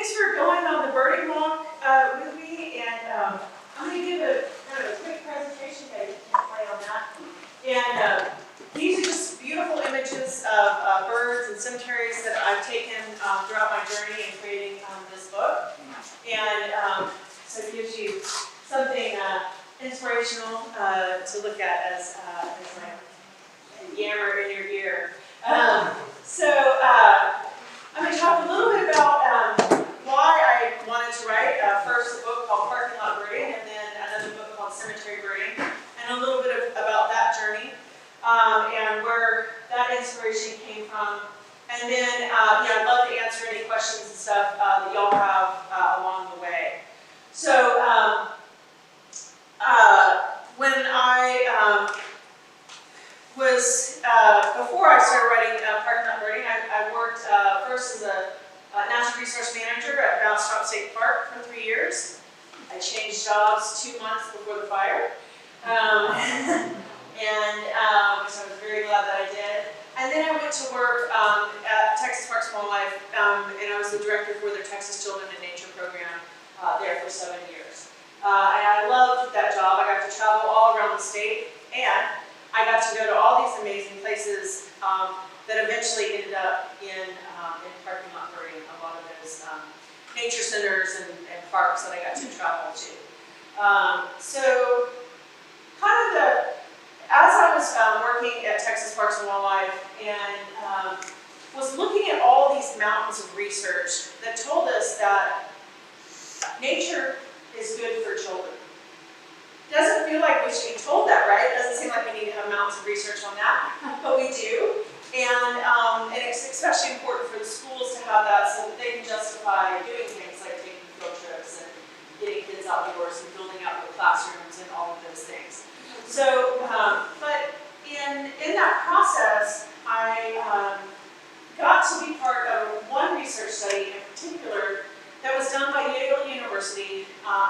thanks for going on the birding walk with me, and I'm going to give a kind of a quick presentation. I can play on that. And these are just beautiful images of birds and cemeteries that I've taken throughout my journey in creating this book. And so it gives you something inspirational to look at as my yammer in your ear. I'm going to talk a little bit about why I wanted to write first a book called Parking Lot Birding, and then another book called Cemetery Birding, and a little bit about that journey and where that inspiration came from. And then, I'd love to answer any questions and stuff that y'all have along the way. So, when I before I started writing Parking Lot Birding, I worked first as a natural resource manager at Bristol State Park for 3 years. I changed jobs 2 months before the fire, which I was very glad that I did. And then I went to work at Texas Parks and Wildlife, and I was the director for their Texas Children in Nature program there for 7 years. And I loved that job. I got to travel all around the state, and I got to go to all these amazing places that eventually ended up in parking lot birding, a lot of those nature centers and parks that I got to travel to. As I was working at Texas Parks and Wildlife and was looking at all these mountains of research that told us that nature is good for children. Doesn't feel like we should be told that, right? It doesn't seem like we need to have mountains of research on that, but we do. And it's especially important for the schools to have that so that they can justify doing things like taking field trips and getting kids outdoors and building out the classrooms and all of those things. So, but in that process, I got to be part of one research study in particular that was done by Yale University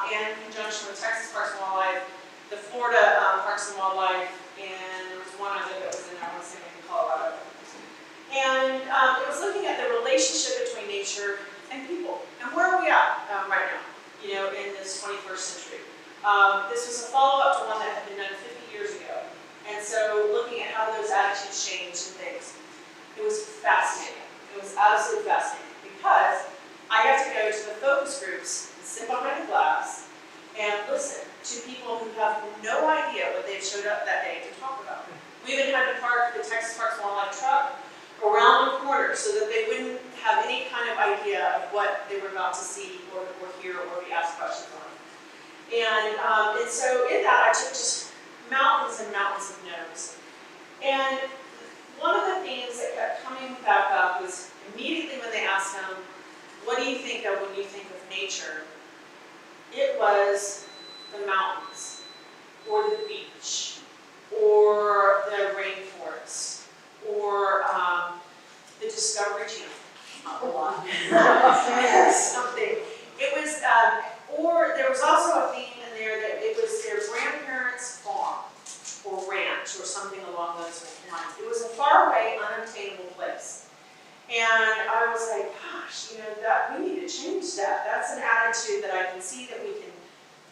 in conjunction with Texas Parks and Wildlife, the Florida Parks and Wildlife, and there was one other that was in there, I want to say maybe Colorado. And it was looking at the relationship between nature and people. And where are we at right now, in this 21st century? This was a follow-up to one that had been done 50 years ago. And so looking at how those attitudes changed and things, it was fascinating. It was absolutely fascinating because I got to go to the focus groups and sit behind a glass and listen to people who have no idea what they've showed up that day to talk about. We even had to park the Texas Parks and Wildlife truck around the corner so that they wouldn't have any kind of idea of what they were about to see or hear or be asked questions on. And so in that, I took just mountains and mountains of notes. And one of the themes that kept coming back up was immediately when they asked him, what do you think of when you think of nature? It was the mountains, or the beach, or the rainforest, or the Discovery Channel. Not a lot. Something. It was, or there was also a theme in there that it was their grandparents' farm, or ranch, or something along those lines. It was a faraway, unobtainable place. And I was like, gosh, that we need to change that. That's an attitude that I can see that we can,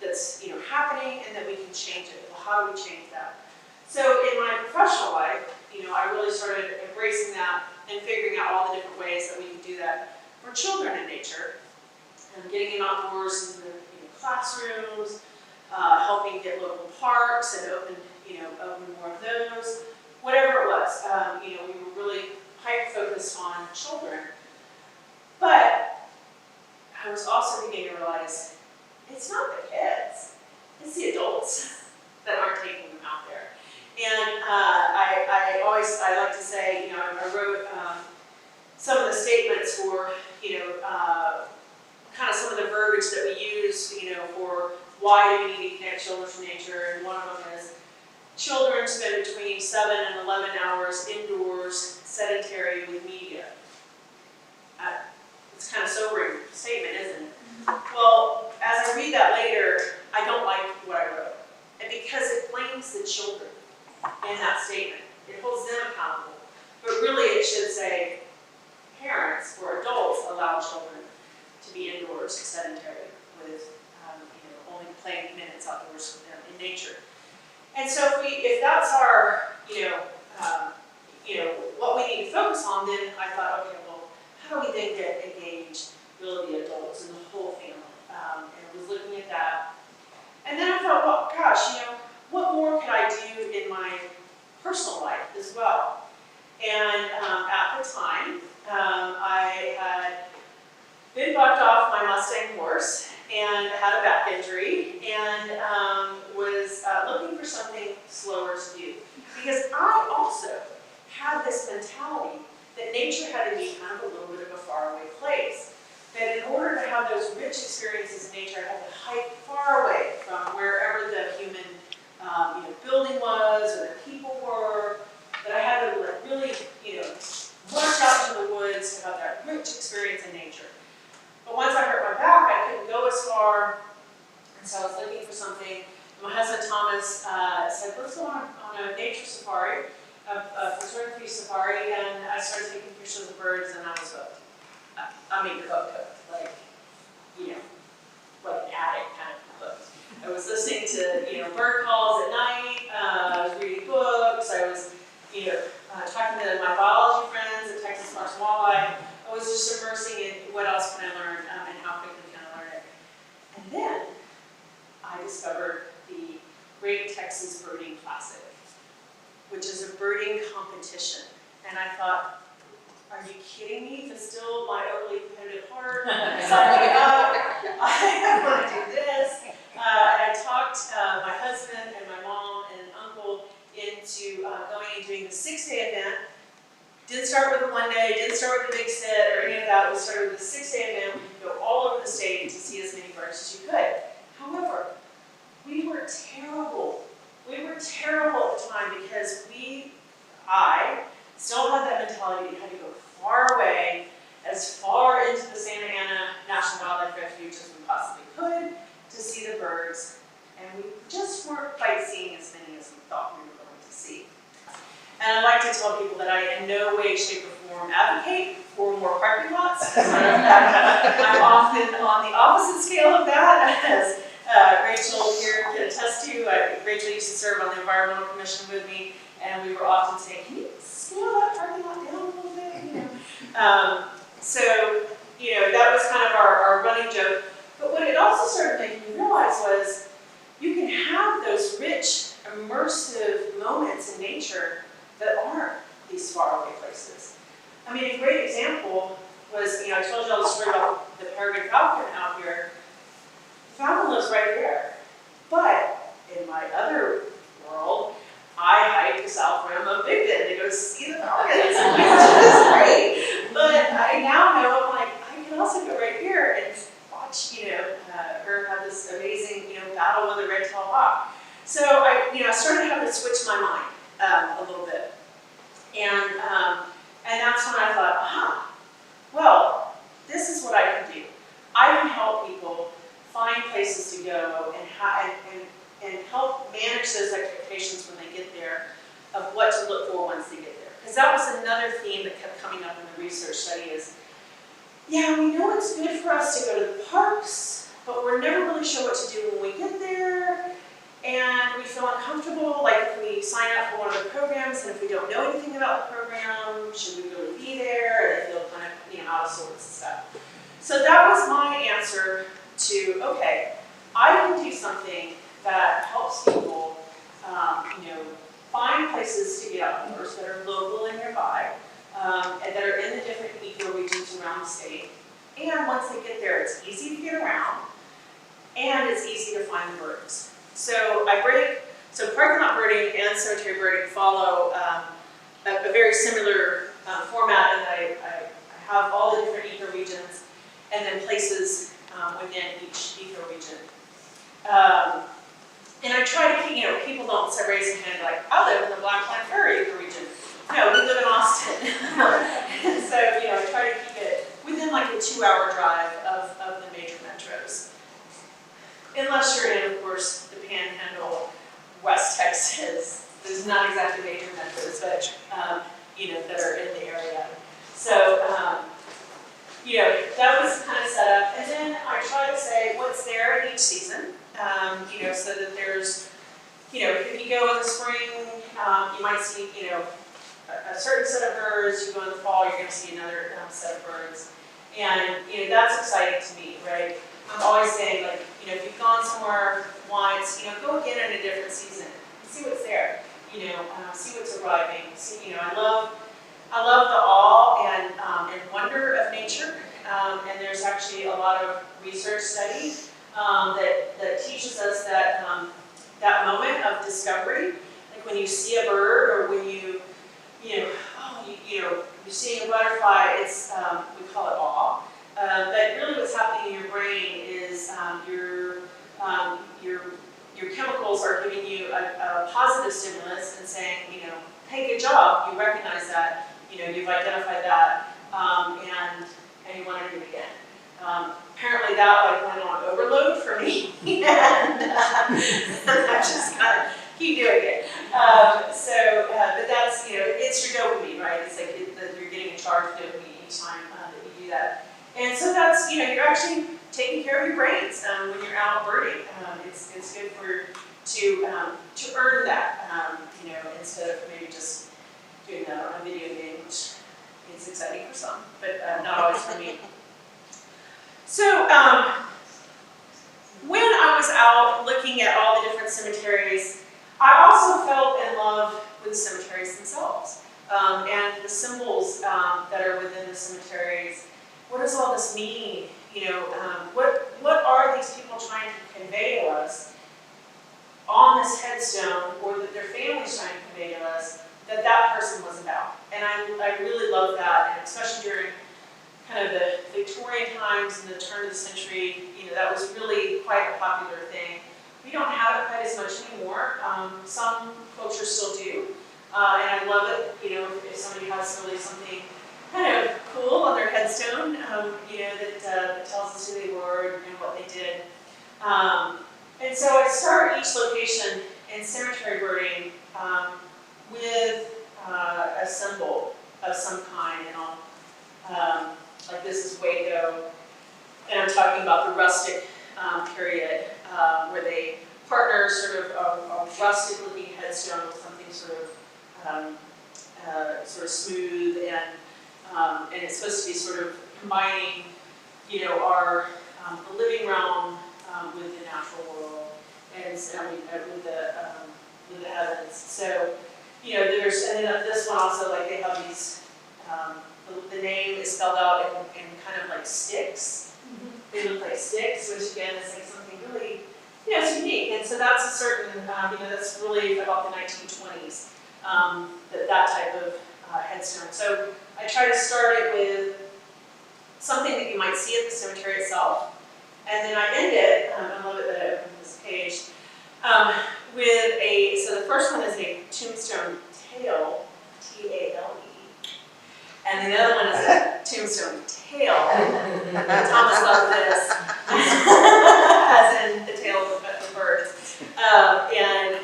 that's happening, and that we can change it. Well, how do we change that? So in my professional life, I really started embracing that and figuring out all the different ways that we can do that for children in nature, and getting them outdoors in the classrooms, helping get local parks and open more of those, whatever it was. We were really hyper-focused on children. But I was also beginning to realize it's not the kids, it's the adults that aren't taking them out there. And I like to say, I wrote some of the statements for, kind of some of the verbiage that we use, for why do we need to connect children to nature. And one of them is, children spend between 7 and 11 hours indoors, sedentary with media. It's kind of a sobering statement, isn't it? Well, as I read that later, I don't like what I wrote. And because it blames the children in that statement. It holds them accountable. But really it should say, parents or adults allow children to be how do we then get engaged, really the adults and the whole family? And I was looking at that. And then I thought, well, gosh, what more could I do in my personal life as well? And at the time, I had been bucked off my Mustang horse and had a back injury and was looking for something slower to do. Because I also had this mentality that nature had to be kind of a little bit of a faraway place. That in order to have those rich experiences in nature, I had to hike far away from wherever the human building was or the people were. That I had to really, march out into the woods to have that rich experience in nature. But once I hurt my back, I couldn't go as far, and so I was looking for something. My husband Thomas said, let's go on a nature safari, a photography safari, and I started taking pictures of birds, and I was hooked. Hooked, like an addict kind of hooked. I was listening to, bird calls at night, I was reading books, I was, talking to my biology friends at Texas Parks and Wildlife. I was just immersing in what else can I learn and how quickly can I learn it. And then I discovered the Great Texas Birding Classic, which is a birding competition. And I thought, are you kidding me? To still my overly competitive heart, signing up, I want to do this. And I talked my husband and my mom and uncle into going and doing the 6-day event. Didn't start with a 1-day, didn't start with a big sit or any of that. We started with a 6-day event. We could go all over the state to see as many birds as you could. However, we were terrible. We were terrible at the time because I still had that mentality. You had to go far away, as far into the Santa Ana National Wildlife Refuge as we possibly could to see the birds. And we just weren't quite seeing as many as we thought we were going to see. And I like to tell people that I in no way, shape, or form advocate for more parking lots. I'm often on the opposite scale of that, as Rachel here can attest to. Rachel used to serve on the Environmental Commission with me, and we were often saying, can you scale that parking lot down a little bit? That was kind of our running joke. But what it also started making me realize was you can have those rich, immersive moments in nature that aren't these faraway places. I mean, a great example was, I told you all the story about the peregrine falcon out here. The falcon lives right there. But in my other world, I hiked the south rim of Big Bend to go see the falcons, which is great. But I now know, I can also go right here and watch, her have this amazing, battle with a red-tailed hawk. So I started having to switch my mind a little bit. And that's when I thought, well, this is what I can do. I can help people find places to go and help manage those expectations when they get there of what to look for once they get there. Because that was another theme that kept coming up in the research study is, yeah, we know it's good for us to go to the parks, but we're never really sure what to do when we get there. And we feel uncomfortable, like if we sign up for one of the programs and if we don't know anything about the program, should we really be there? And they feel kind of out of sorts and stuff. So that was my answer to, okay, I can do something that helps people, find places to get outdoors that are local and nearby, and that are in the different ecoregions around the state. And once they get there, it's easy to get around, and it's easy to find the birds. So parking lot birding and cemetery birding follow a very similar format, and I have all the different ecoregions and then places within each ecoregion. And I try to keep, people don't say raise their hand like, I live in the Black Plant Prairie ecoregion. No, we live in Austin. And so, I try to keep it within like a 2-hour drive of the major metros. Unless you're in, of course, the Panhandle, West Texas. There's not exactly major metros, but, that are in the area. So, that was kind of set up. And then I try to say what's there in each season, so that there's, if you go in the spring, you might see, a certain set of birds. You go in the fall, you're going to see another set of birds. And, that's exciting to me, right? I'm always saying, like, if you've gone somewhere once, go again in a different season and see what's there. See what's arriving. See, I love the awe and wonder of nature. And there's actually a lot of research study that teaches us that that moment of discovery, like when you see a bird or when you're seeing a butterfly, it's we call it awe. But really, what's happening in your brain is your chemicals are giving you a positive stimulus and saying, hey, good job, you recognize that, you've identified that, and you want to do it again. Apparently that went on overload for me, and I just gotta keep doing it. But that's, it's your dopamine, right? It's like you're getting a charge of dopamine each time that you do that. And so that's, you're actually taking care of your brains when you're out birding. It's good to earn that, instead of maybe just doing that on a video game, which is exciting for some, but not always for me. So when I was out looking at all the different cemeteries, I also fell in love with the cemeteries themselves and the symbols that are within the cemeteries. What does all this mean? What are these people trying to convey to us on this headstone, or that their family's trying to convey to us that person was about? And I really love that, and especially during kind of the Victorian times and the turn of the century, that was really quite a popular thing. We don't have it quite as much anymore. Some cultures still do, and I love it. If somebody has really something kind of cool on their headstone, that tells us who they were and what they did. And so I start each location in cemetery birding with a symbol of some kind, and I'll, like this is Waco, and I'm talking about the rustic period, where they partner sort of a rustic-looking headstone with something sort of smooth, and it's supposed to be sort of combining, our the living realm with the natural world, and with the heavens. So, there's, and then this one also, like they have these, the name is spelled out in kind of like sticks. Mm-hmm. They look like sticks, which again is like something really, it's unique. And so that's a certain, that's really about the 1920s, that type of headstone. So I try to start it with something that you might see at the cemetery itself, and then I end it, I love it that I opened this page, with so the first one is a tombstone tale, T-A-L-E, and the other one is a tombstone tail. Thomas loved this, as in the tail of the birds. And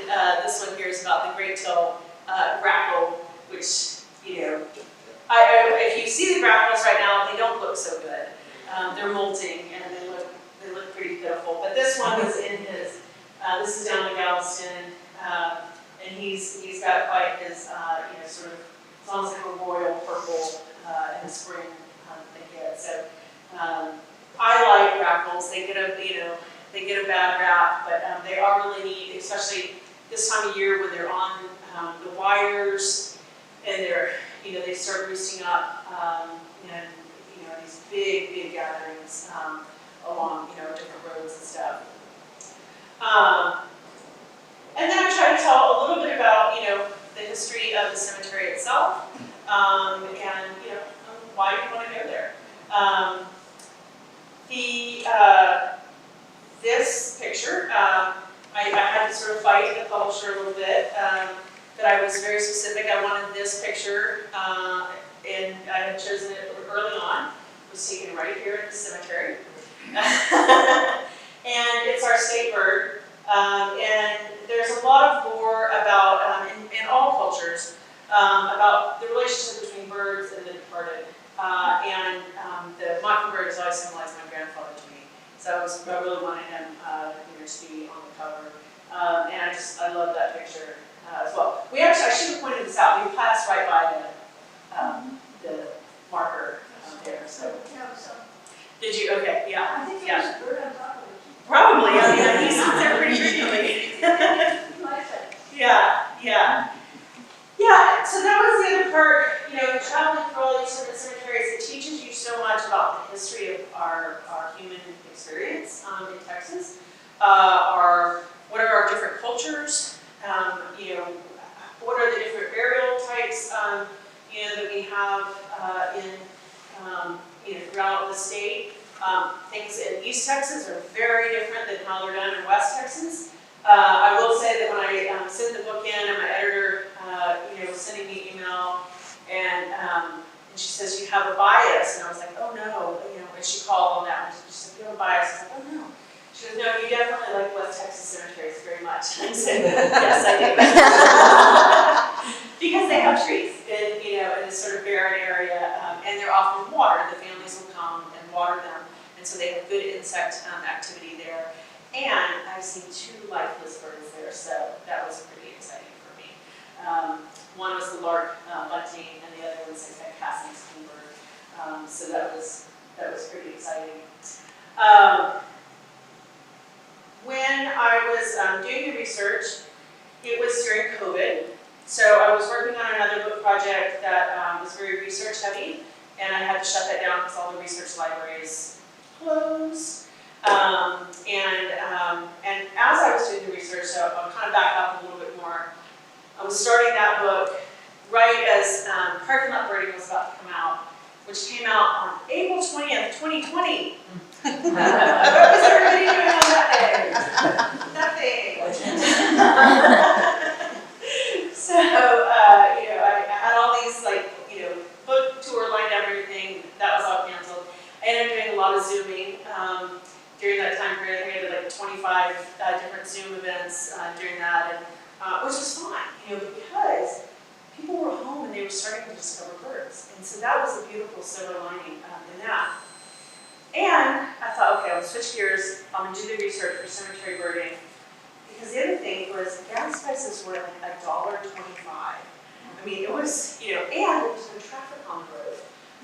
this one here is about the great-tailed grackle, which, if you see the grackles right now, they don't look so good. They're molting and they look pretty pitiful. But this one is in his. This is down in Galveston, and he's got quite his sort of, it's almost like a royal purple in the spring they get. So I like grackles. They get a bad rap, but they are really neat, especially this time of year when they're on the wires and they start roosting up, and these big gatherings along different roads and stuff. And then I try to tell a little bit about the history of the cemetery itself, and why you want to go there. This picture, I had to sort of fight the publisher a little bit. But I was very specific. I wanted this picture, and I had chosen it early on. It was taken right here at the cemetery. And it's our state bird. And there's a lot of lore about, in all cultures, about the relationship between birds and the departed. And the mockingbird has always symbolized my grandfather to me. So I really wanted him to be on the cover. And I love that picture as well. I should have pointed this out. We passed right by have throughout the state. Things in East Texas are very different than how they're done in West Texas. I will say that when I sent the book in, and my editor, was sending me an email, and she says, "You have a bias," and I was like, "Oh no," and she called on that. She said, "You have a bias." I was like, "Oh no." She goes, "No, you definitely like West Texas cemeteries very much." I said, "Yes, I do." Because they have trees in this sort of barren area, and they're often watered. The families will come and water them, and so they have good insect activity there. And I've seen 2 lifeless birds there, so that was pretty exciting for me. One was the lark bunting, and the other was a Cassie's kingbird. So that was pretty exciting. When I was doing the research, it was during COVID. So I was working on another book project that was very research heavy, and I had to shut that down because all the research libraries closed. And as I was doing the research, so I'll kind of back up a little bit more. I was starting that book right as Parking Lot Birding was about to come out, which came out on April 20th, 2020. What was everybody doing on that day? Nothing. So, I had all these book tour lined up and everything. That was all canceled. I ended up doing a lot of Zooming during that time period. I think I did 25 different Zoom events during that, and which was fun, because people were home and they were starting to discover birds. And so that was a beautiful silver lining in that. And I thought, okay, I'm gonna switch gears. I'm gonna do the research for cemetery birding. Because the other thing was gas prices were like $1.25. I mean, it was, and there was no traffic on the road.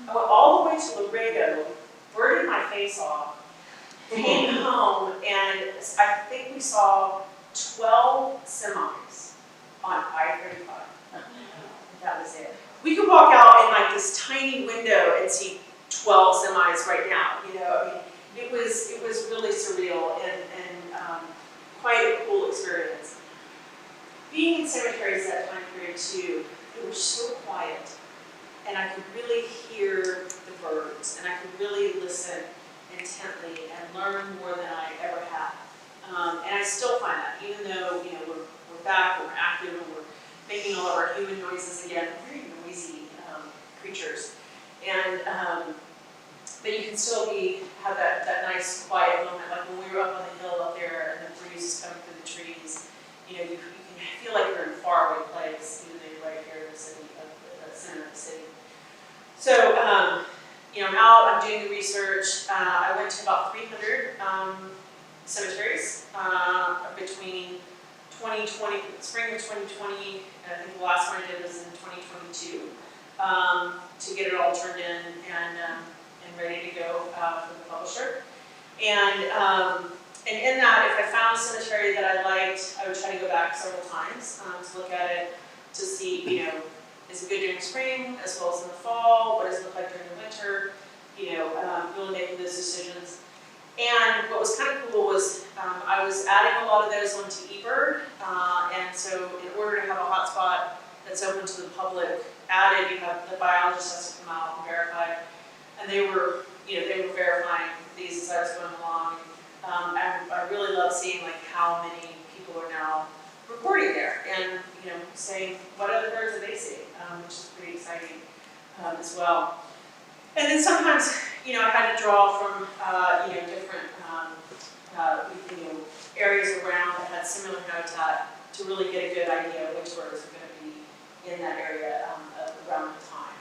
I went all the way to Laredo, birded my face off, came home, and I think we saw 12 semis on I-35. That was it. We could walk out in this tiny window and see 12 semis right now. It was really surreal and quite a cool experience. Being in cemeteries that time period too, it was so quiet, and I could really hear the birds, and I could really listen intently and learn more than I ever had. And I still find that, even though we're back and we're active and we're making all of our human noises again, we're very noisy creatures, and but you can still have that nice quiet moment, like when we were up on the hill up there and the breeze is coming through the trees. You can feel like you're in a faraway place, even though you're right here in the city, the center of the city. So, now I'm doing the research. I went to about 300 cemeteries between 2020, spring of 2020, and I think the last one I did was in 2022, to get it all turned in and ready to go for the publisher. And in that, if I found a cemetery that I liked, I would try to go back several times to look at it, to see, is it good during spring as well as in the fall? What does it look like during the winter? Really making those decisions. And what was kind of cool was I was adding a lot of those onto eBird, and so in order to have a hotspot that's open to the public added, the biologist has to come out and verify. And they were verifying these as I was going along. I really love seeing how many people are now reporting there and saying what other birds are they seeing, which is pretty exciting as well. And then sometimes I had to draw from different areas around that had similar habitat to really get a good idea of which birds are going to be in that area around the time.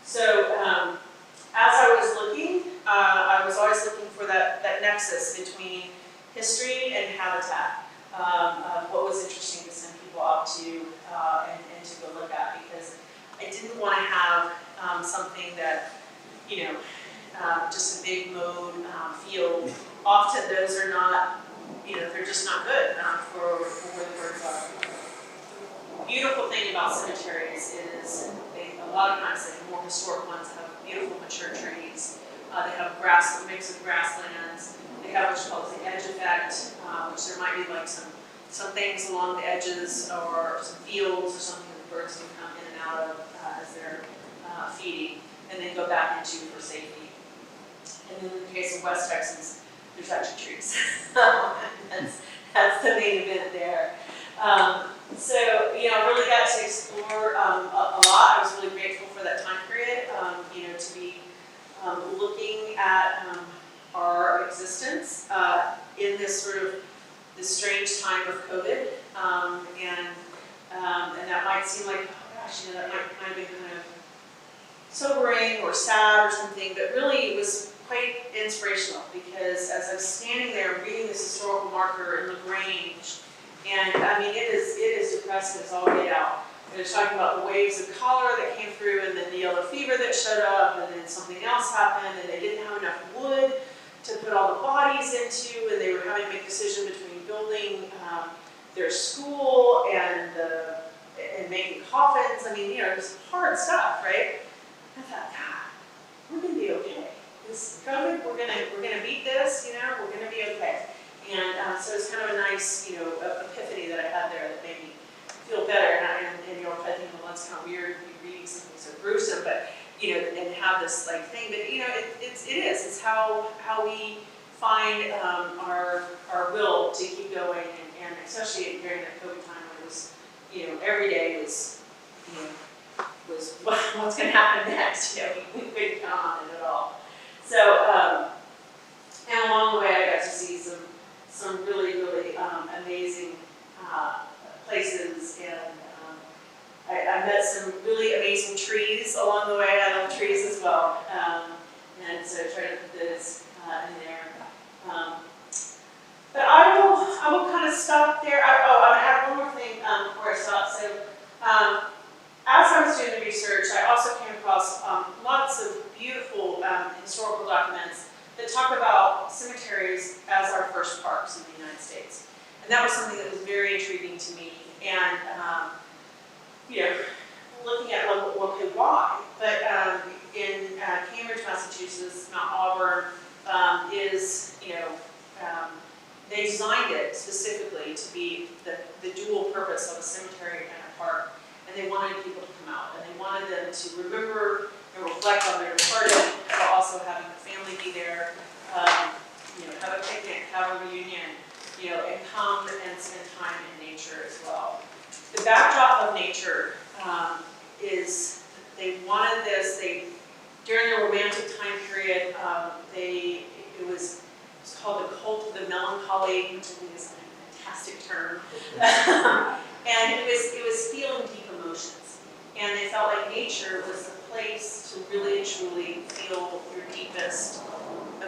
So. As I was looking, I was always looking for that nexus between history and habitat, of what was interesting to send people out to and to go look at, because I didn't want to have something that, just a big mowed field. Often those are not, they're just not good for where the birds are. The beautiful thing about cemeteries is a lot of times the more historic ones have beautiful mature trees. They have a mix of grasslands. They have what's called the edge effect, which there might be some things along the edges or some fields or something that the birds can come in and out of as they're feeding. West Texas, there's actually trees. That's the main event there. So, really got to explore a lot. I was really grateful for that time period, to be looking at our existence in this sort of this strange time of COVID. And that might seem like, oh gosh, that might have been kind of sobering or sad or something, but really it was quite inspirational, because as I was standing there reading this historical marker in LaGrange, and I mean, it is depressing as all get out. It was talking about the waves of cholera that came through, and then the yellow fever that showed up, and then something else happened, and they didn't have enough wood to put all the bodies into, and they were having to make a decision between building their school and making coffins. I mean, it was hard stuff, right? I thought, God, we're gonna be okay. This COVID, we're gonna beat this. We're gonna be okay. And so it's kind of a nice, epiphany that I had there that made me feel better. And I think, well, that's kind of weird reading something so gruesome, but and have this like thing. But it's how we find our will to keep going, and especially during that COVID time when it was, every day was what's going to happen next. We couldn't count on it at all. So and along the way I got to see some really amazing places, and I met some really amazing trees along the way. I love trees as well, and so I try to put this in there. But I will kind of stop there. I'm going to add one more thing before I stop. So as I was doing the research, I also came across lots of beautiful historical documents that talk about cemeteries as our first parks in the United States. And that was something that was very intriguing to me. And looking at, okay, why? But in Cambridge, Massachusetts, Mount Auburn they designed it specifically to be the dual purpose of a cemetery and a park. And they wanted people to come out, and they wanted them to remember and reflect on their departed, while also having the family be there, have a picnic, have a reunion, and come and spend time in nature as well. The backdrop of nature is they wanted this. During the Romantic time period, it was called the cult of the melancholy, which I think is a fantastic term. And it was feeling deep emotions, and they felt like nature was the place to really and truly feel your deepest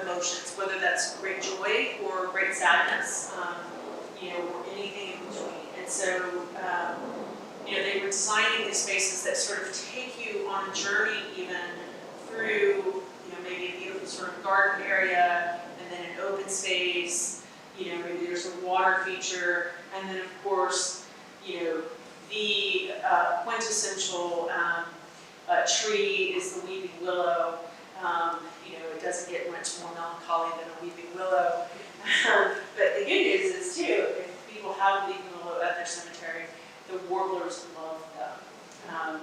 emotions, whether that's great joy or great sadness, or anything in between. And so, they were designing these spaces that sort of take you on a journey even through, maybe a beautiful sort of garden area, and then an open space, maybe there's a water feature, and then of course, the quintessential tree is the weeping willow. It doesn't get much more melancholy than a weeping willow. But the good news is too, if people have weeping willow at their cemetery, the warblers love them.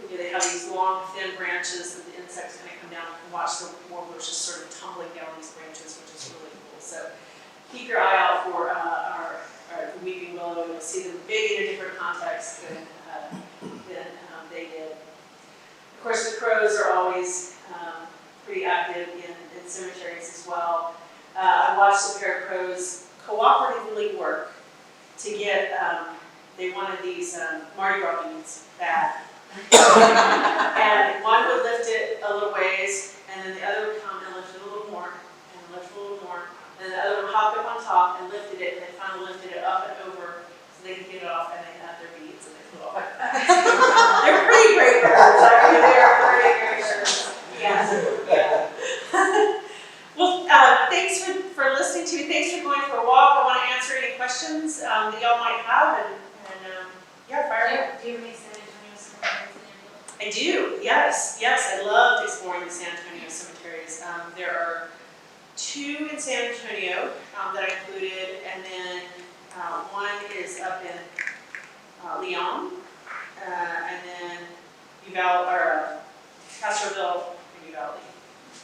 They have these long, thin branches that the insects kind of come down and watch the warblers just sort of tumbling down these branches, which is really cool. So keep your eye out for our weeping willow. You'll see them big in a different context than they did. Of course, the crows are always pretty active in cemeteries as well. I watched a pair of crows cooperatively work to get, they wanted these Mardi Gras beads back. And one would lift it a little ways, and then the other would come and lift it a little more, and lift it a little more, and the other would hop up on top and lifted it, and they finally lifted it up and over so they could get it off, and they had their beads and they flew off. They're pretty great birds. I mean, they're pretty great birds. Yeah. Well, thanks for listening to me. Thanks for going for a walk. I want to answer any questions that y'all might have, and fire away. Do you have any San Antonio cemeteries in your book? I do, yes. I loved exploring the San Antonio cemeteries. There are 2 in San Antonio that I included, and then one is up in Leon, and then Castroville and Uvalde.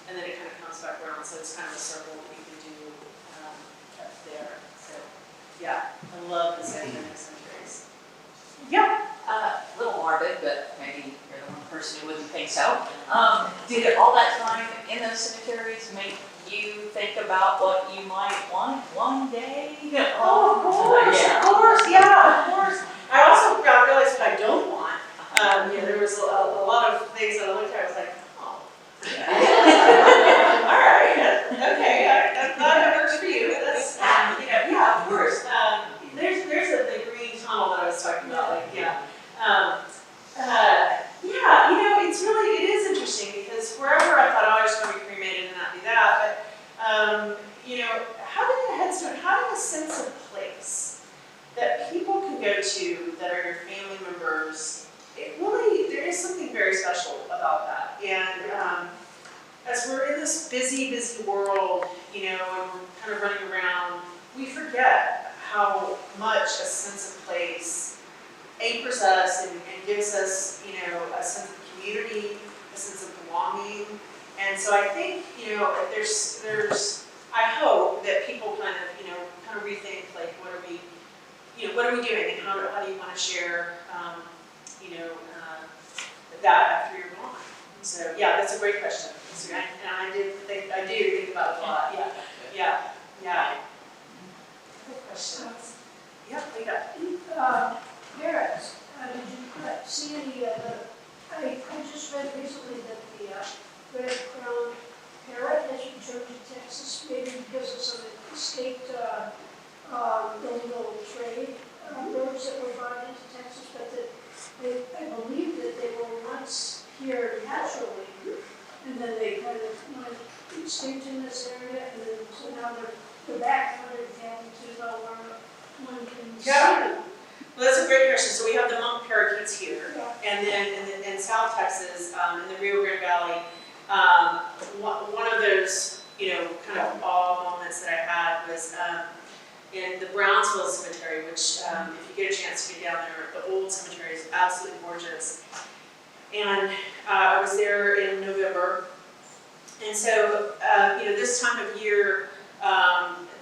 and then it kind of comes back around, so it's kind of a circle that you can do up there. So, yeah, I love the cemeteries. Yeah. A little morbid, but maybe you're the one person who wouldn't think so. Did all that time in those cemeteries make you think about what you might want one day? Oh, of course, yeah, of course. I also realized what I don't want. There was a lot of things that I looked at, I was like, oh. All right, okay, I'm glad that works for you. That's, yeah, of course. There's the green tunnel that I was talking about, like, yeah. It is interesting because wherever I thought, oh, I just want to be cremated and not do that, but, having a headstone, having a sense of place that people can go to that are your family members, there is something very special about that. And as we're in this busy, busy world, and we're kind of running around, we forget how much a sense of place anchors us and gives us, a sense of community, a sense of belonging. And so I think, I hope that people kind of rethink, like, what are we doing, and how do you want to share, that after you're gone? So yeah, that's a great question. And I do think about it a lot. Yeah. Good questions. Yeah, we got. Parrots, did you see any of the, I just read recently that the red crowned parrot has returned to Texas, maybe because of some escaped illegal trade birds that were brought into Texas, but that I believe that they were once here naturally, and then they kind of went extinct in this area, and then so now they're back hunted down to where one can see them. Well, that's a great question. So we have the monk parakeets here, Yeah. and then in South Texas, in the Rio Grande Valley, one of those, kind of awe moments that I had was in the Brownsville Cemetery, which, if you get a chance to get down there, the old cemetery is absolutely gorgeous. And I was there in November, and so, this time of year,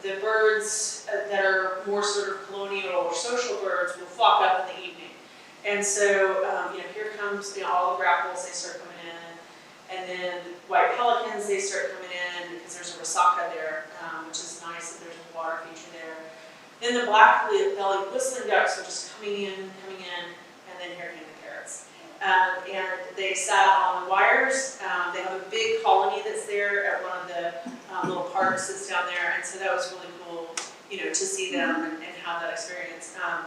the birds that are more sort of colonial or social birds will flock up in the evening. And so, here comes, all the grackles, they start coming in. And then white pelicans, they start coming in because there's a resaca there, which is nice that there's a water feature there. Then the black-bellied whistling ducks are just coming in, and then here came the parrots. And they sat on the wires. They have a big colony that's there at one of the little parks that's down there, and so that was really cool, to see them and have that experience. I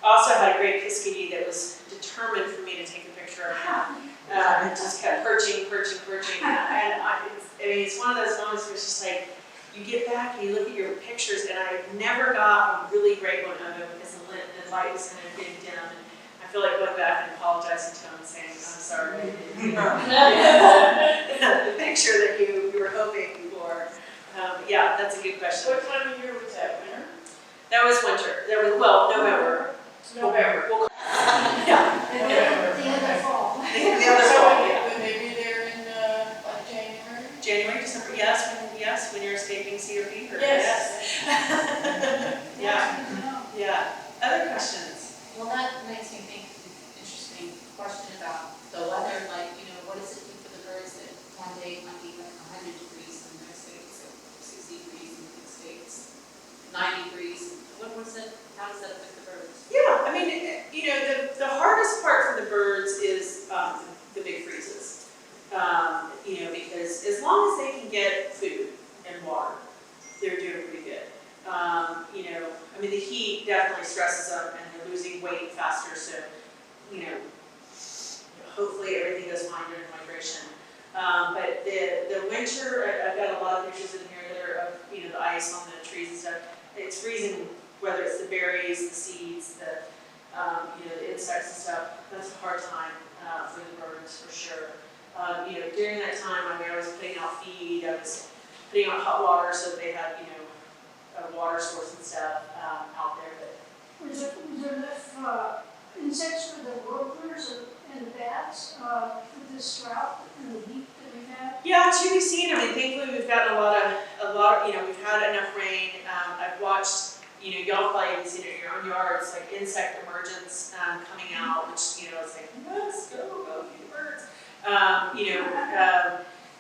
also had a great kiskadee that was determined for me to take a picture of him, and just kept perching. And it's one of those moments where it's just like, you get back and you look at your pictures, and I never got a really great one of him because the light was kind of getting dim. I feel like going back and apologizing to him and saying, I'm sorry. The picture that you were hoping for. Yeah, that's a good question. What time of year was that, winter? That was winter. November. November. Well, yeah. The end of fall. The other fall, yeah. Would they be there in, like January? January, December, when you're escaping cedar fever. Yes. Yeah. Other questions? Well, that makes me think, interesting question about the weather, like, what does it do for the birds that one day it might be like 100 degrees in the next day, so 60 degrees in the next day, it's 90 degrees. How does that affect the birds? Yeah, I mean, the hardest part for the birds is the big freezes. Because as long as they can get food and water, they're doing pretty good. The heat definitely stresses them, and they're losing weight faster, so, hopefully everything goes fine during migration. But the winter, I've got a lot of pictures in here that are of, the ice on the trees and stuff. It's freezing, whether it's the berries, the seeds, the insects and stuff. That's a hard time for the birds, for sure. During that time, I was putting out feed, I was putting out hot water so that they had, a water source and stuff out there. But Was there enough insects for the warblers and bats with this drought and the heat that we've had? yeah, to be seen. I mean, thankfully we've gotten a lot of, you know, we've had enough rain. I've watched, you know, y'all probably seen it in your own yards, like insect emergence coming out, which, you know, it's like, yes, go feed the birds.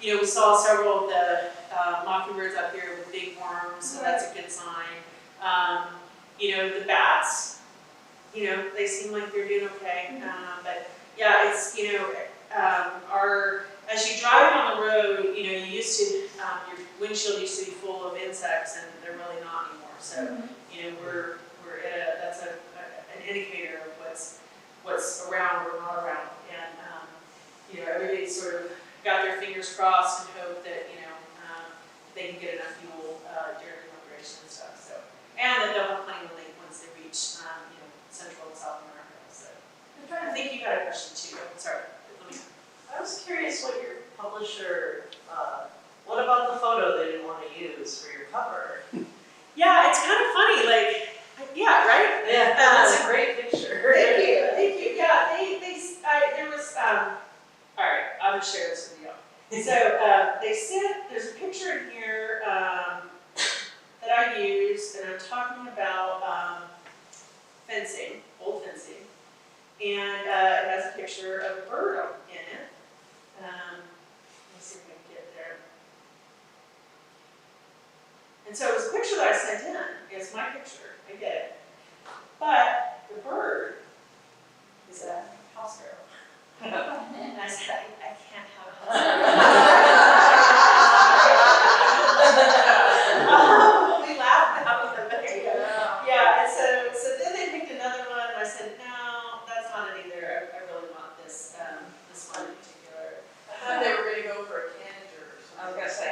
You know, we saw several of the mockingbirds up here with big worms, so that's a good sign. You know, the bats, you know, they seem like they're doing okay. But yeah, it's, you know, as you drive on the road, you know, you used to, your windshield used to be full of insects, and they're really not anymore. So, you know, we're at that's an indicator of what's around or not around. And, you know, everybody's sort of got their fingers crossed and hope that, you know, they can get enough fuel during migration and stuff. So, and that they'll have plenty of relief once they reach, you know, Central and South America. So, I think you had a question too. Oh, sorry. Let me. I was curious what your publisher, what about the photo they didn't want to use for your cover? Yeah, it's kind of funny. Like, yeah, right? Yeah, that's a great picture. Thank you. Yeah, there was, all right, I'm gonna share this with you. So, they sent, there's a picture in here, that I used, and I'm talking about, fencing, old fencing. And, it has a picture of a bird in it. Let's see if I can get there. And so it was a picture that I sent in. It's my picture, I get it. But the bird is a house sparrow. And I said, I can't have a house sparrow. We laughed out of them. Yeah, and so then they picked another one, and I said, no, that's not it either. I really want this one in particular. I thought they were gonna go for a tanager or something. I was gonna say.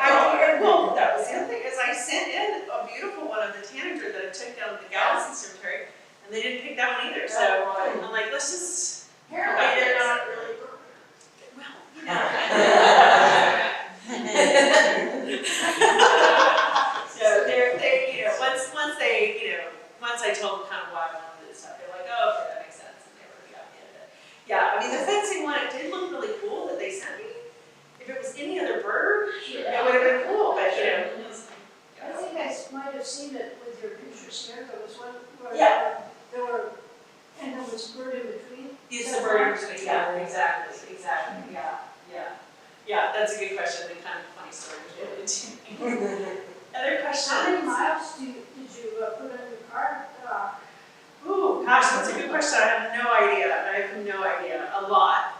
Well, that was the other thing, is I sent in a beautiful one of the tanager that I took down to the Galaxy Cemetery, and they didn't pick that one either, so I'm like, let's just. Apparently they're not really perfect. Well, you know. So they, you know, once I told them kind of why I wanted this stuff, they're like, oh, okay, that makes sense, and they were got the end of it. Yeah, I mean, the fencing one, it did look really cool that they sent me. If it was any other bird, it would have been cool, but you know. I think I might have seen it with your pictures here. There was one where Yeah. there were, and there was bird in between. It's the bird, yeah, exactly, yeah, that's a good question, and kind of a funny story related to me. Other questions? How many miles did you put on your car? Ooh, gosh, that's a good question, I have no idea, a lot.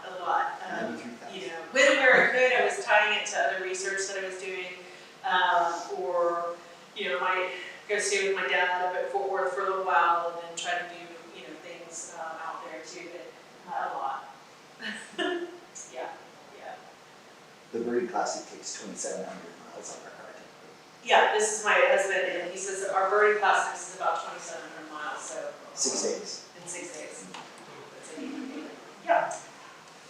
You know, when where I could, I was tying it to other research that I was doing, or, you know, might go stay with my dad up at Fort Worth for a little while, and then try to do, you know, things out there too, but a lot. Yeah. The Bird Classic takes 2,700 miles on our car. Yeah, this is my husband, and he says that our birding classics is about 2,700 miles, so. 6 days. In 6 days. That's a neat. Yeah.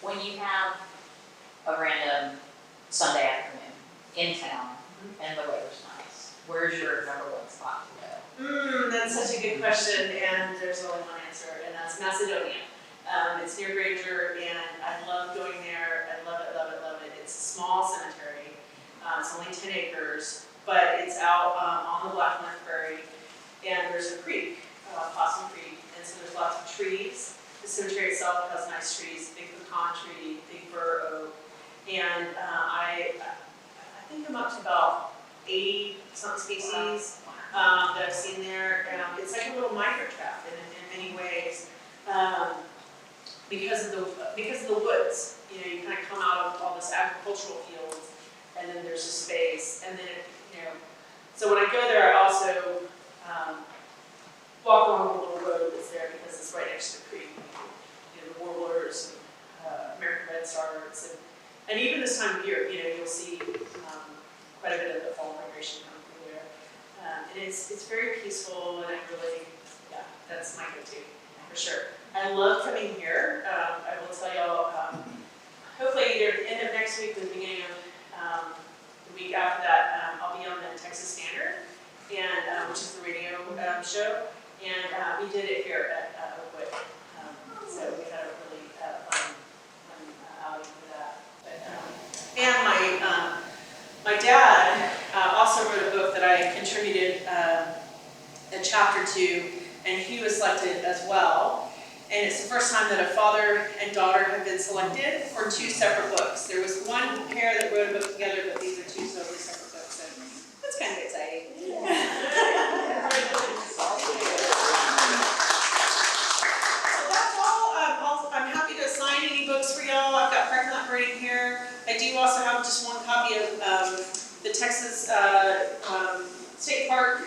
When you have a random Sunday afternoon in town and the weather's nice, where's your number one spot to go? That's such a good question, and there's only one answer, and that's Macedonia. It's near Granger, and I love going there. I love it. It's a small cemetery. It's only 10 acres, but it's out on the Blackmore Prairie, and there's a creek, Possum Creek, and so there's lots of trees. The cemetery itself has nice trees, big pecan tree, big bur oak, and I think I'm up to about 80 some species that I've seen there. It's like a little microcraft in many ways. Because of the woods, you know, you kind of come out of all this agricultural fields, and then there's a space, and then, you know, so when I go there, I also walk along the little road that's there because it's right next to the creek. You know, the warblers, and, American red stars, and even this time of year, you know, you'll see quite a bit of the fall migration coming through there, and it's very peaceful, and that's my go-to for sure. I love coming here. I will tell y'all, hopefully either end of next week or the beginning of the week after that, I'll be on the Texas Standard, and which is the radio show, and we did it here at Oakwood. So we had a really fun outing for that. And dad also wrote a book that I contributed a chapter to, and he was selected as well. And it's the first time that a father and daughter have been selected for 2 separate books. There was one pair that wrote a book together, but these are 2 totally separate books, so that's kind of exciting. So that's all. I'm happy to assign any books for y'all. I've got parking lot grading here. I do also have just one copy of the Texas State Park,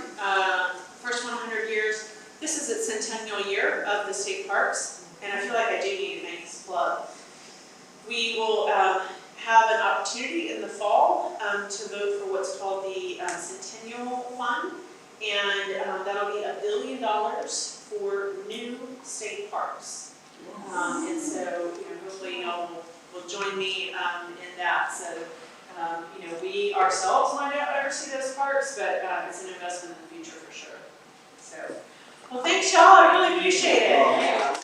first 100 years. This is its centennial year of the state parks, and I feel like I do need to make this plug. We will have an opportunity in the fall to vote for what's called the Centennial Fund, and that'll be $1 billion for new state parks. And so, hopefully y'all will join me in that. So, we ourselves might not ever see those parks, but it's an investment in the future for sure. So, well, thanks y'all. I really appreciate it.